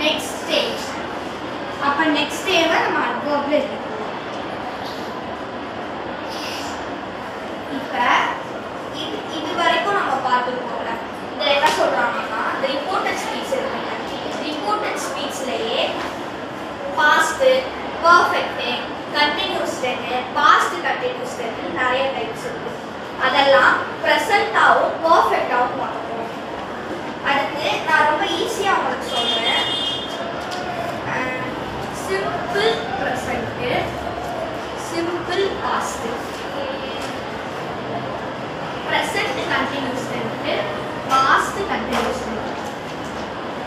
next stage. அப்ப next stage நம்ம adverbல எழுதணும். இப்ப இது வரைக்கும் நம்ம பார்த்துருக்கோம்ல. இதுல என்ன சொல்றாங்கன்னா the reported speech இருக்குங்க. reported speechலயே past, perfect, continuous tense, past continuous tense நிறைய டைப்ஸ் இருக்கு. அதெல்லாம் present ஆவும் perfect ஆவும் பார்ப்போம். அடுத்து நான் ரொம்ப ஈஸியா உங்களுக்கு சொல்றேன். simple present, simple past, present continuous tense, past continuous tense.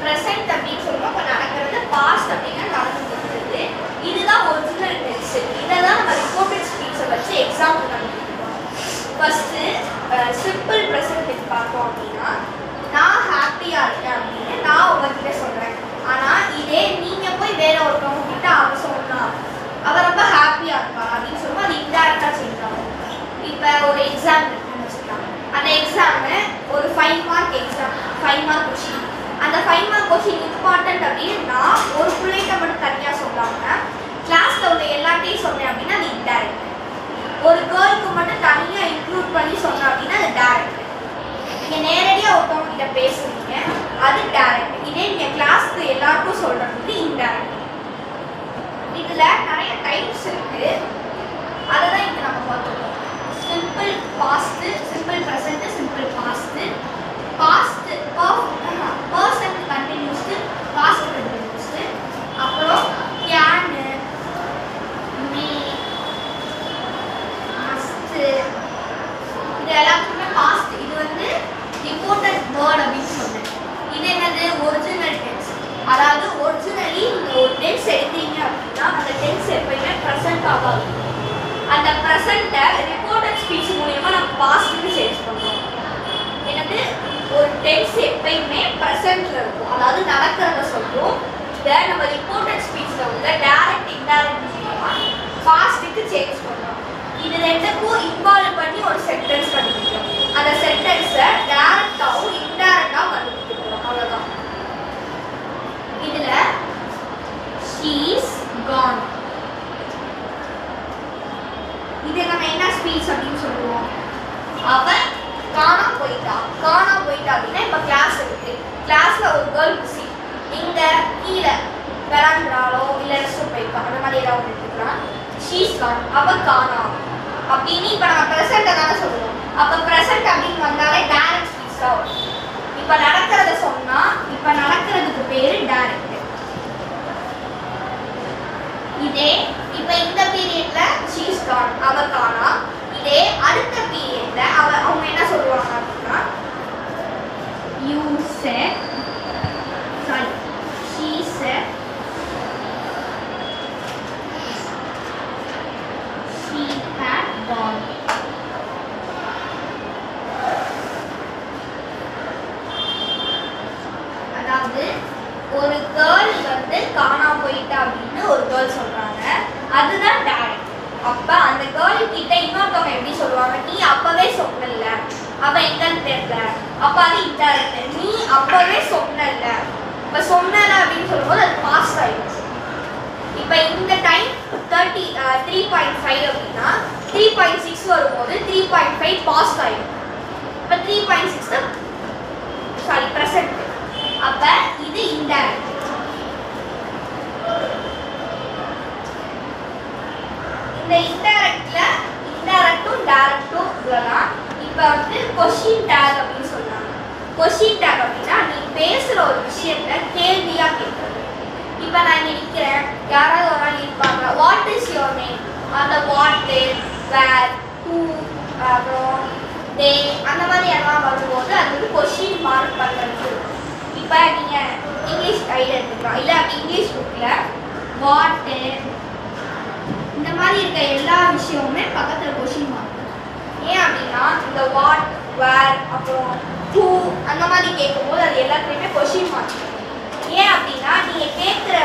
present அப்படினு சொல்றோம் அப்ப நடக்கிறது, past அப்படினா நடந்துட்டு இருக்குது. இதுதான் ஒரிஜினல் டென்ஸ். இதெல்லாம் நம்ம ரிப்போர்ட்டட் ஸ்பீச்சை வச்சு எக்ஸாம்பிள் கண்டுபிடிப்போம். ஃபர்ஸ்ட் சிம்பிள் பிரசன்ட் பார்த்தோம் அப்படின்னா நான் ஹாப்பியா இருக்கேன் அப்படின்னு நான் உங்ககிட்ட சொல்றேன். ஆனா இதே நீங்க போய் வேற ஒருத்தவங்க கிட்ட அவ சொன்னா அவ ரொம்ப ஹாப்பியா இருக்கா அப்படின்னு சொல்லுவோம். அது இன்டைரக்டா செய்யலாம். இப்ப ஒரு எக்ஸாம் இருக்குன்னு வச்சுக்கலாம். அந்த எக்ஸாம் ஒரு 5 மார்க் எக்ஸாம், 5 மார்க் கொஸ்டின். அந்த 5 மார்க் கொஸ்டின் இம்பார்ட்டன்ட் அப்படின்னு நான் ஒரு பிள்ளைகிட்ட மட்டும் தனியா சொல்லாம கிளாஸ்ல உள்ள எல்லாத்தையும் சொன்னேன் அப்படின்னா அது இன்டைரக்ட். ஒரு கேர்ளுக்கு மட்டும் தனியா இன்க்ளூட் பண்ணி சொன்னேன் அப்படின்னா அது டைரக்ட். நீங்க நேரடியா ஒருத்தவங்க கிட்ட பேசுறீங்க அது டைரக்ட். இதே நீங்க கிளாஸ்க்கு எல்லாருக்கும் சொல்றது இன்டைரக்ட். இதுல நிறைய டைப்ஸ் இருக்கு. அததான் இங்க நம்ம பார்த்துக்கோம். Simple past, simple present, simple past, past present continuous, past continuous, அப்புறம் கேன், மே, மஸ்ட், இது எல்லாத்துக்குமே பாஸ்ட். இது வந்து ரிப்போர்ட்டட் வேர்ட் அப்படின்னு சொன்னேன். இது என்னது ஒரிஜினல் டென்ஸ். அதாவது ஒரிஜினலி நீங்கள் ஒரு டென்ஸ் எடுத்தீங்க அப்படின்னா அந்த டென்ஸ் எப்பயுமே ப்ரெசென்ட் ஆகாது. அந்த ப்ரெசென்ட்டை ரிப்போர்ட்டட் ஸ்பீச் மூலமா நம்ம பாஸ்ட்டுக்கு சேஞ்ச் பண்ணுறோம். என்னது ஒரு டென்ஸ் எப்பயுமே ப்ரெசென்ட்ல இருக்கும், அதாவது நடக்கிறத சொல்றோம். இதை நம்ம ரிப்போர்ட்டட் ஸ்பீச்ல உள்ள டைரக்ட் இன்டைரக்ட் மூலமா பாஸ்ட்டுக்கு சேஞ்ச் பண்ணுறோம். இது ரெண்டுக்கும் இன்வால்வ் பண்ணி ஒரு சென்டென்ஸ் கண்டுபிடிக்கிறோம். அந்த சென்டென்ஸை டைரக்டாகவும் இன்டைரக்டாகவும் கண்டுபிடிக்கிறோம். அவ்வளோதான். இதுல she is gone. இது நம்ம என்ன ஸ்பீச் அப்படின்னு சொல்லுவோம்? அவ காணா போயிட்டா. காணா போயிட்டா அப்படின்னா இப்ப கிளாஸ் இருக்கு. கிளாஸ்ல ஒரு கேர்ள் மிஸ்ஸிங். இங்க கீழே விளாண்டுறாளோ இல்ல ரெஸ்ட் போயிருக்கா அந்த மாதிரி ஏதாவது எடுத்துக்கலாம். she is gone. அவ காணா அப்படின்னு இப்ப நம்ம ப்ரெசென்ட்டை தானே சொல்லுவோம். அப்ப ப்ரெசென்ட் அப்படின்னு வந்தாலே டைரக்ட் ஸ்பீச் தான் வரும். இப்ப நடக்கிறத சொன்னா இப்ப நடக்கிறதுக்கு பேரு டைரக்ட். இதே இப்ப இந்த பீரியட்ல she is gone, அவ காணா. இதே அடுத்த பீரியட்ல அவங்க என்ன சொல்லுவாங்க அப்படின்னா you said, sorry, she said, she had gone. அதாவது ஒரு கேர்ள் வந்து காணா போயிட்டா அப்படின்னு ஒரு கேர்ள் சொல்றாங்க. அதுதான் டைரக்ட். அப்ப அந்த கேர்ள் கிட்ட இன்னொருத்தவங்க எப்படி சொல்லுவாங்க? நீ அப்பவே சொன்னல, அவ எங்கன்னு தெரியல. அப்ப அது இன்டைரக்ட். நீ அப்பவே சொன்னல, இப்ப சொன்னல அப்படின்னு சொல்லும்போது அது பாஸ்ட் ஆயிடும். இப்ப இந்த டைம் 3.5 அப்படின்னா 3.6 வரும்போது 3.5 பாஸ்ட் ஆயிடும். இப்ப 3.6 சாரி பிரசன்ட். அப்ப இது இன்டைரக்ட். இந்த இன்டைரக்ட்ல இன்டைரக்டும் டைரக்டும் இதெல்லாம் இப்ப வந்து கொஸ்டின் டேக் அப்படின்னு சொல்றாங்க. கொஸ்டின் டேக் அப்படின்னா நீ பேசுற ஒரு விஷயத்த கேள்வியா கேட்கறது. இப்ப நான் இங்க நிக்கிறேன், யாராவது ஒரு ஆள் இருப்பாங்க, வாட் இஸ் யுவர் நேம்? அந்த வாட், வேர், ஹூ, அப்புறம் டே அந்த மாதிரி எல்லாம் வரும்போது அது வந்து கொஸ்டின் மார்க் பண்றது. இப்ப நீங்க இங்கிலீஷ் கைடு எடுத்துக்கலாம், இல்ல அப்படி இங்கிலீஷ் புக்ல வாட்டு இந்த மாதிரி இருக்க எல்லா விஷயமுமே பக்கத்துல கொஸ்டின் மார்க். ஏன் அப்படின்னா இந்த வாட், வேர், அப்புறம் ஹூ அந்த மாதிரி கேட்கும்போது அது எல்லாத்துலேயுமே கொஸ்டின் மார்க். ஏன் அப்படின்னா நீங்க கேட்குற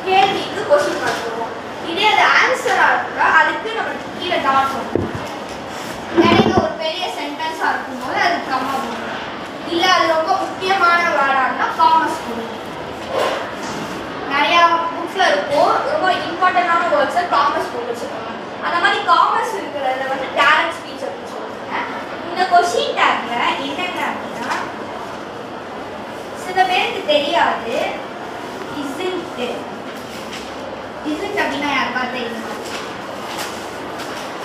கேள்விக்கு கொஸ்டின் மார்க் வரும். இதே அது ஆன்சரா இருந்தா அதுக்கு நம்ம கீழே டாட் வரும். இடையில ஒரு பெரிய சென்டென்ஸா இருக்கும்போது அது கம்மா போடும். இல்ல அது ரொம்ப முக்கியமான வேர்டா இருந்தா காமர்ஸ் போடும். தெரியாது. isn't அப்படின்னா யாருக்கா தெரியுமா?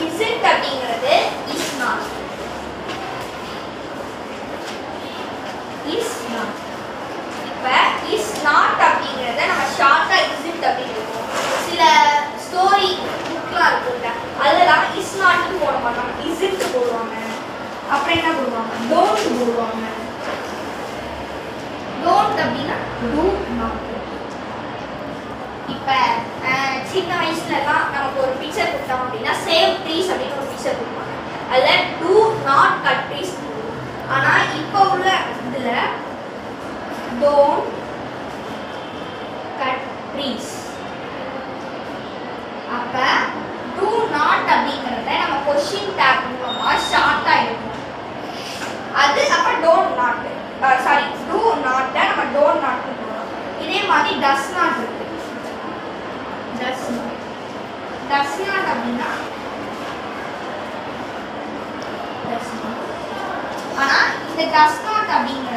isn't அப்படிங்கிறது is not. is not. இப்ப is not அப்படிங்கறத நம்ம ஷார்ட்டா isn't அப்படின்னு சொல்லுவோம். சில ஸ்டோரி புக்லாம் இருக்குல்ல, அதெல்லாம் is not னு போட மாட்டாங்க, isn't போடுவாங்க. அப்புறம் என்ன போடுவாங்க? don't போடுவாங்க. don't அப்படின்னா do not. இப்ப சின்ன வயசுலலாம் நமக்கு ஒரு பிக்சர் கொடுத்தாங்க அப்படின்னா சேவ் ட்ரீஸ் அப்படின்னு ஒரு பிக்சர் கொடுப்பாங்க. அதுல do not cut trees. ஆனா இப்போ உள்ள இதுல don't cut trees. அப்ப do not அப்படிங்கறத நம்ம क्वेश्चन டாக் மூலமா ஷார்ட்டா எழுதணும். அது அப்ப don't not sorry do not நம்ம don't not போடுறோம். இதே மாதிரி does not இருக்கு. does not அப்படின்னா ஆனா இந்த does not அப்படிங்கறது